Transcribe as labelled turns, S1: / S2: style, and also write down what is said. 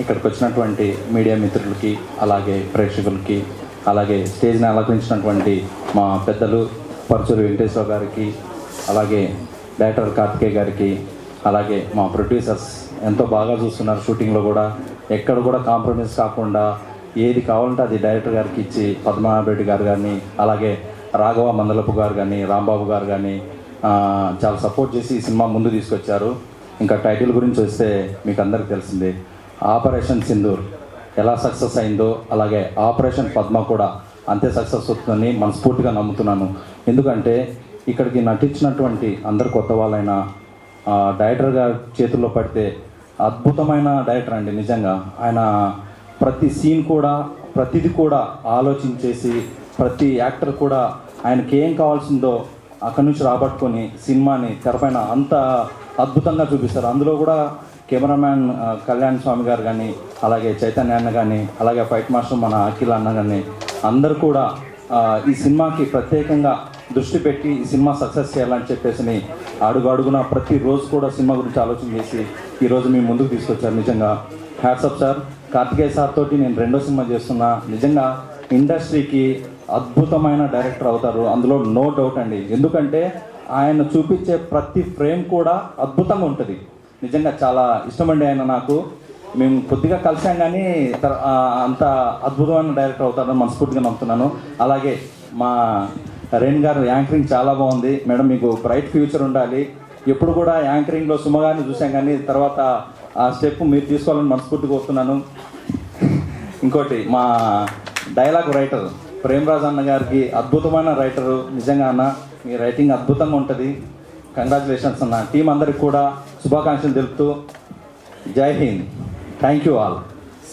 S1: ఇక్కడికి వచ్చినటువంటి మీడియా మిత్రులకి, అలాగే ప్రేక్షకులకి, అలాగే స్టేజ్ని అలంకరించినటువంటి మా పెద్దలు పరుచూరి వెంకటేశ్వర గారికి, అలాగే డైరెక్టర్ కార్తికేయ గారికి, అలాగే మా ప్రొడ్యూసర్స్ ఎంతో బాగా చూస్తున్నారు. షూటింగ్లో కూడా ఎక్కడ కూడా కాంప్రమైజ్ కాకుండా ఏది కావాలంటే అది డైరెక్టర్ గారికి ఇచ్చి, పద్మనాభరెడ్డి గారు కానీ, అలాగే రాఘవ మందలపు గారు కానీ, రాంబాబు గారు కానీ చాలా సపోర్ట్ చేసి ఈ సినిమా ముందు తీసుకొచ్చారు. ఇంకా టైటిల్ గురించి వస్తే మీకు అందరికీ తెలిసిందే, ఆపరేషన్ సింధూర్ ఎలా సక్సెస్ అయిందో అలాగే ఆపరేషన్ పద్మ కూడా అంతే సక్సెస్ అవుతుందని మనస్ఫూర్తిగా నమ్ముతున్నాను. ఎందుకంటే ఇక్కడికి నటించినటువంటి అందరు కొత్త వాళ్ళైనా డైరెక్టర్ గారి చేతుల్లో పడితే అద్భుతమైన డైరెక్టర్ అండి. నిజంగా ఆయన ప్రతి సీన్ కూడా ప్రతిది కూడా ఆలోచించేసి, ప్రతి యాక్టర్ కూడా ఆయనకి ఏం కావాల్సిందో అక్కడి నుంచి రాబట్టుకొని సినిమాని తెరపైన అంత అద్భుతంగా చూపిస్తారు. అందులో కూడా కెమెరామ్యాన్ కళ్యాణ్ స్వామి గారు కానీ, అలాగే చైతన్య అన్న కానీ, అలాగే ఫైట్ మాస్టర్ మన అఖిల్ అన్న కానీ అందరూ కూడా ఈ సినిమాకి ప్రత్యేకంగా దృష్టి పెట్టి ఈ సినిమా సక్సెస్ చేయాలని చెప్పేసి అడుగున ప్రతిరోజు కూడా సినిమా గురించి ఆలోచన చేసి ఈరోజు మేము ముందుకు తీసుకొచ్చారు. నిజంగా హ్యాట్సప్ సార్. కార్తికేయ సార్ తోటి నేను 2వ సినిమా చేస్తున్నా. నిజంగా ఇండస్ట్రీకి అద్భుతమైన డైరెక్టర్ అవుతారు, అందులో నో డౌట్ అండి. ఎందుకంటే ఆయన చూపించే ప్రతి ఫ్రేమ్ కూడా అద్భుతంగా ఉంటుంది. నిజంగా చాలా ఇష్టమండి ఆయన నాకు. మేము కొద్దిగా కలిసాం కానీ అంత అద్భుతమైన డైరెక్టర్ అవుతారని మనస్ఫూర్తిగా నమ్ముతున్నాను. అలాగే మా రేణు గారు యాంకరింగ్ చాలా బాగుంది మేడం, మీకు బ్రైట్ ఫ్యూచర్ ఉండాలి. ఎప్పుడు కూడా యాంకరింగ్లో సుమగారిని చూసాం కానీ తర్వాత ఆ స్టెప్ మీరు తీసుకోవాలని మనస్ఫూర్తిగా కోరుతున్నాను. ఇంకోటి మా డైలాగ్ రైటర్ ప్రేమరాజ్ అన్న గారికి, అద్భుతమైన రైటరు. నిజంగా అన్న మీ రైటింగ్ అద్భుతంగా ఉంటుంది. కంగ్రాచులేషన్స్ అన్న. టీం అందరికి కూడా శుభాకాంక్షలు తెలుపుతూ జై హింద్. Thank you all.